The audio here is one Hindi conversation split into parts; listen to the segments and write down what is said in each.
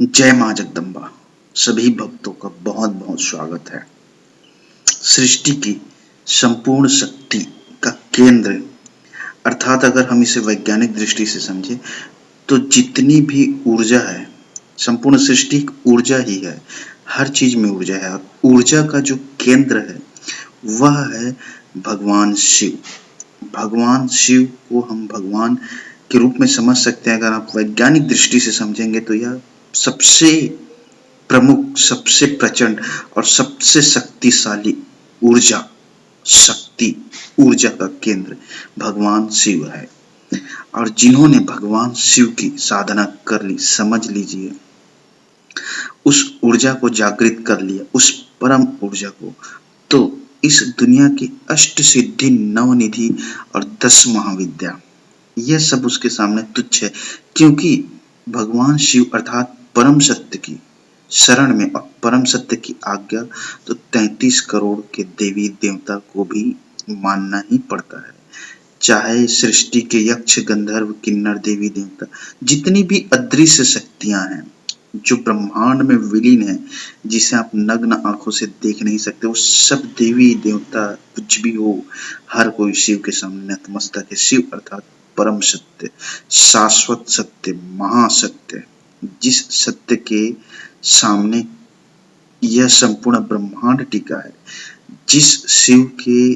जय मां जगदम्बा। सभी भक्तों का बहुत बहुत स्वागत है। सृष्टि की संपूर्ण शक्ति का केंद्र, अर्थात अगर हम इसे वैज्ञानिक दृष्टि से समझे तो जितनी भी ऊर्जा है, संपूर्ण सृष्टि ऊर्जा ही है। हर चीज में ऊर्जा है और ऊर्जा का जो केंद्र है वह है भगवान शिव। भगवान शिव को हम भगवान के रूप में समझ सकते हैं। अगर आप वैज्ञानिक दृष्टि से समझेंगे तो यह सबसे प्रमुख, सबसे प्रचंड और सबसे शक्तिशाली ऊर्जा, शक्ति, ऊर्जा का केंद्र भगवान शिव है। और जिन्होंने भगवान शिव की साधना कर ली, समझ लीजिए, उस ऊर्जा को जागृत कर लिया, उस परम ऊर्जा को, तो इस दुनिया की अष्ट सिद्धि, नवनिधि और 10 महाविद्या, यह सब उसके सामने तुच्छ है। क्योंकि भगवान शिव अर्थात परम सत्य की शरण में और परम सत्य की आज्ञा तो 33 करोड़ के देवी देवता को भी मानना ही पड़ता है। चाहे सृष्टि के यक्ष, गंधर्व, किन्नर, देवी देवता, जितनी भी अदृश्य शक्तियां हैं जो ब्रह्मांड में विलीन है, जिसे आप नग्न आंखों से देख नहीं सकते, वो सब देवी देवता कुछ भी हो, हर कोई शिव के सामने नतमस्तक है। शिव अर्थात परम सत्य, शाश्वत सत्य, महासत्य, जिस सत्य के सामने यह संपूर्ण ब्रह्मांड टिका है, जिस शिव के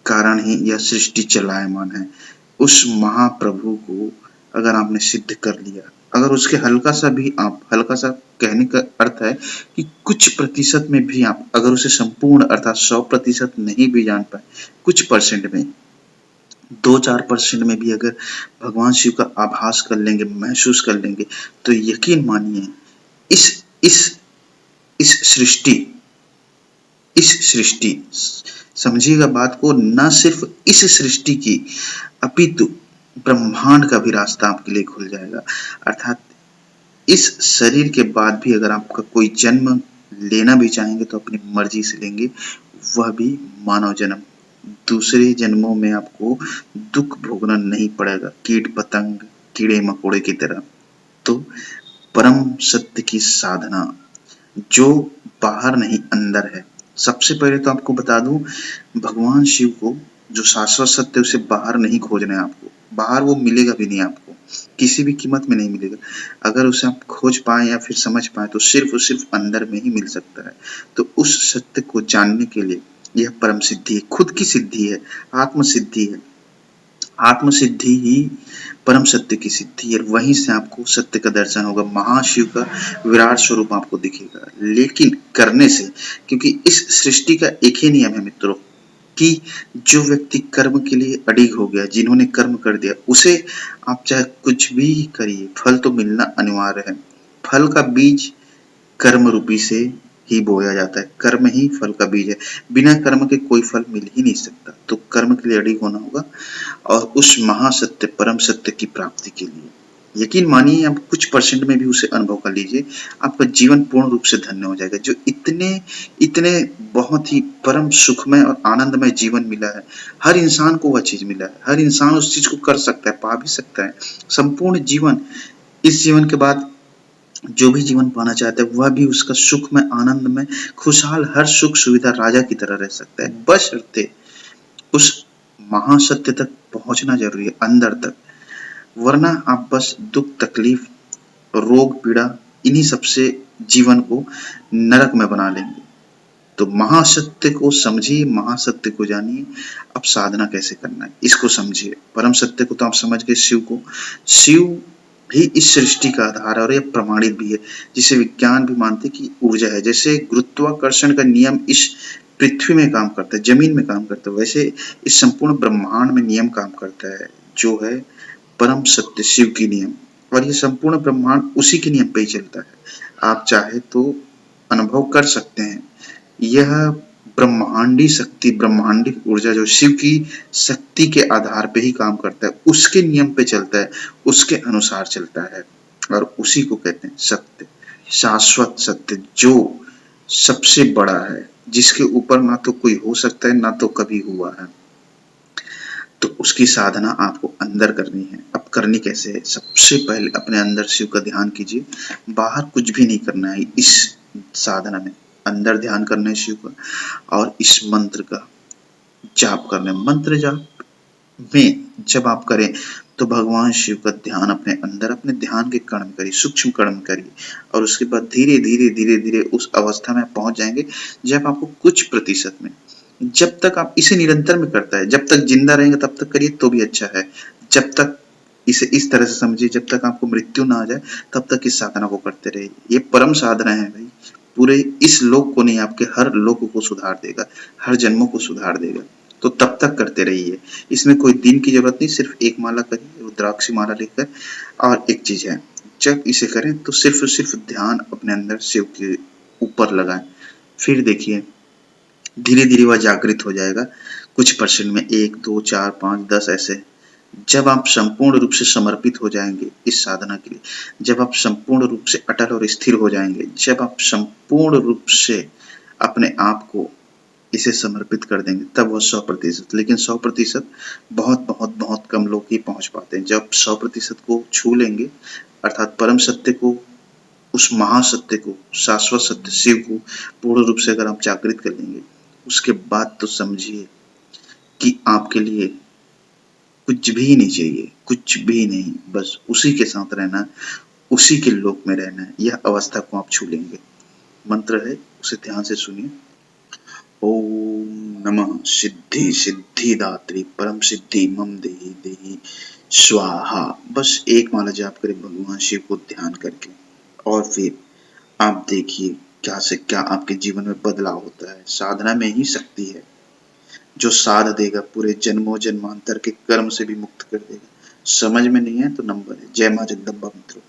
कारण ही यह सृष्टि चलायमान है, उस महाप्रभु को अगर आपने सिद्ध कर लिया, अगर उसके हल्का सा भी आप, हल्का सा कहने का अर्थ है कि कुछ प्रतिशत में भी आप अगर उसे संपूर्ण अर्थात 100% नहीं भी जान पाए, कुछ परसेंट में, 2-4% में भी अगर भगवान शिव का आभास कर लेंगे, महसूस कर लेंगे, तो यकीन मानिए इस इस इस सृष्टि इस सृष्टि, समझिएगा बात को, न सिर्फ इस सृष्टि की अपितु ब्रह्मांड का भी रास्ता आपके लिए खुल जाएगा। अर्थात इस शरीर के बाद भी अगर आपका कोई जन्म लेना भी चाहेंगे तो अपनी मर्जी से लेंगे, वह भी मानव जन्म। दूसरे जन्मों में आपको दुख भोगना नहीं पड़ेगा, कीट पतंग, कीड़े मकोड़े की तरह। तो परम सत्य की साधना जो बाहर नहीं अंदर है। सबसे पहले तो आपको बता दूं, भगवान शिव को जो शाश्वत सत्य, उसे बाहर नहीं खोजना है आपको। बाहर वो मिलेगा भी नहीं आपको, किसी भी कीमत में नहीं मिलेगा। अगर उसे आप खोज पाए या फिर समझ पाए तो सिर्फ और सिर्फ अंदर में ही मिल सकता है। तो उस सत्य को जानने के लिए यह परम सिद्धि है, खुद की सिद्धि है, आत्म सिद्धि है। आत्म सिद्धि ही परम सत्य की सिद्धि है। वहीं से आपको सत्य का दर्शन होगा, महाशिव का विराट स्वरूप आपको दिखेगा। लेकिन करने से, क्योंकि इस सृष्टि का एक ही नियम है मित्रों, कि जो व्यक्ति कर्म के लिए अडिग हो गया, जिन्होंने कर्म कर दिया, उसे आप चाहे कुछ भी करिए, फल तो मिलना अनिवार्य है। फल का बीज कर्म रूपी से ही बोया जाता है, कर्म ही फल का बीज है। बिना कर्म के कोई फल मिल ही नहीं सकता। तो कर्म के लिए अडिग होना होगा और उस महासत्य, परम सत्य की प्राप्ति के लिए यकीन मानिए, आप कुछ परसेंट में भी उसे अनुभव कर लीजिए, आपका जीवन पूर्ण रूप से धन्य हो जाएगा। जो इतने इतने बहुत ही परम सुखमय और आनंदमय जीवन मिला है, हर इंसान को वह चीज मिला है, हर इंसान उस चीज को कर सकता है, पा भी सकता है। संपूर्ण जीवन, इस जीवन के बाद जो भी जीवन पाना चाहता है, वह भी उसका सुख में, आनंद में, खुशहाल, हर सुख सुविधा राजा की तरह रह सकता है, बशर्ते उस महासत्य तक पहुंचना जरूरी है, अंदर तक। वरना आप बस दुख, तकलीफ, रोग, पीड़ा, इन्हीं सबसे जीवन को नरक में बना लेंगे। तो महासत्य को समझिए, महासत्य को जानिए। अब साधना कैसे करना है इसको समझिए। परम सत्य को तो आप समझ गए, शिव को। शिव भी इस सृष्टि का आधार है और यह प्रमाणित भी है, जिसे विज्ञान भी मानते कि ऊर्जा है। जैसे गुरुत्वाकर्षण का नियम इस पृथ्वी में काम करता है, जमीन में काम करता है, वैसे इस संपूर्ण ब्रह्मांड में नियम काम करता है, जो है परम सत्य, शिव की नियम। और ये संपूर्ण ब्रह्मांड उसी के नियम पे ही चलता है। आप चाहे तो अनुभव कर सकते हैं, यह ब्रह्मांडी शक्ति, ब्रह्मांडी ऊर्जा जो शिव की शक्ति के आधार पे ही काम करता है, उसके नियम पे चलता है, उसके अनुसार चलता है। और उसी को कहते हैं सत्य, शाश्वत सत्य, जो सबसे बड़ा है, जिसके ऊपर ना तो कोई हो सकता है, ना तो कभी हुआ है। तो उसकी साधना आपको अंदर करनी है। अब करनी कैसे है? सबसे पहले अपने अंदर शिव का ध्यान कीजिए, बाहर कुछ भी नहीं करना है इस साधना में। अंदर ध्यान करना है शिव का, और इस मंत्र का जाप करना है। मंत्र जाप में जब आप करें तो भगवान शिव का ध्यान अपने अंदर, अपने ध्यान के कण में करिए, सूक्ष्म कण में करिए, और उसके बाद धीरे धीरे धीरे धीरे उस अवस्था में पहुंच जाएंगे जब आपको कुछ प्रतिशत में, जब तक आप इसे निरंतर में करता है, जब तक जिंदा रहेंगे तब तक करिए तो भी अच्छा है। जब तक इसे इस तरह से समझिए, जब तक आपको मृत्यु ना आ जाए तब तक इस साधना को करते रहिए। ये परम साधना है भाई, पूरे इस लोक को नहीं, आपके हर लोक को सुधार देगा, हर जन्मों को सुधार देगा। तो तब तक करते रहिए, इसमें कोई दिन की जरूरत नहीं, सिर्फ एक माला करिए रुद्राक्ष माला लेकर। और एक चीज है, जब इसे करें तो सिर्फ ध्यान अपने अंदर शिव के ऊपर लगाएं, फिर देखिए धीरे धीरे वह जागृत हो जाएगा, कुछ परसेंट में, 1 2 4 5 10 ऐसे। जब आप संपूर्ण रूप से समर्पित हो जाएंगे इस साधना के लिए, जब आप संपूर्ण रूप से अटल और स्थिर हो जाएंगे, जब आप संपूर्ण रूप से अपने आप को इसे समर्पित कर देंगे, तब वह 100%। लेकिन 100% बहुत बहुत बहुत कम लोग ही पहुंच पाते हैं। जब 100% को छू लेंगे, अर्थात परम सत्य को, उस महासत्य को, शाश्वत सत्य शिव को पूर्ण रूप से अगर आप जागृत कर लेंगे, उसके बाद तो समझिए कि आपके लिए कुछ भी नहीं चाहिए, कुछ भी नहीं, बस उसी के साथ रहना, उसी के लोक में रहना है। यह अवस्था को आप छू लेंगे। मंत्र है, उसे ध्यान से सुनिए। ओम नमः सिद्धि सिद्धिदात्री परम सिद्धि मम देहि देहि स्वाहा। बस एक माला जाप करें भगवान शिव को ध्यान करके, और फिर आप देखिए क्या से क्या आपके जीवन में बदलाव होता है। साधना में ही शक्ति है, जो साध देगा पूरे जन्मों जन्मांतर के कर्म से भी मुक्त कर देगा। समझ में नहीं है तो नंबर है। जय मां जगदम्बा मित्रों।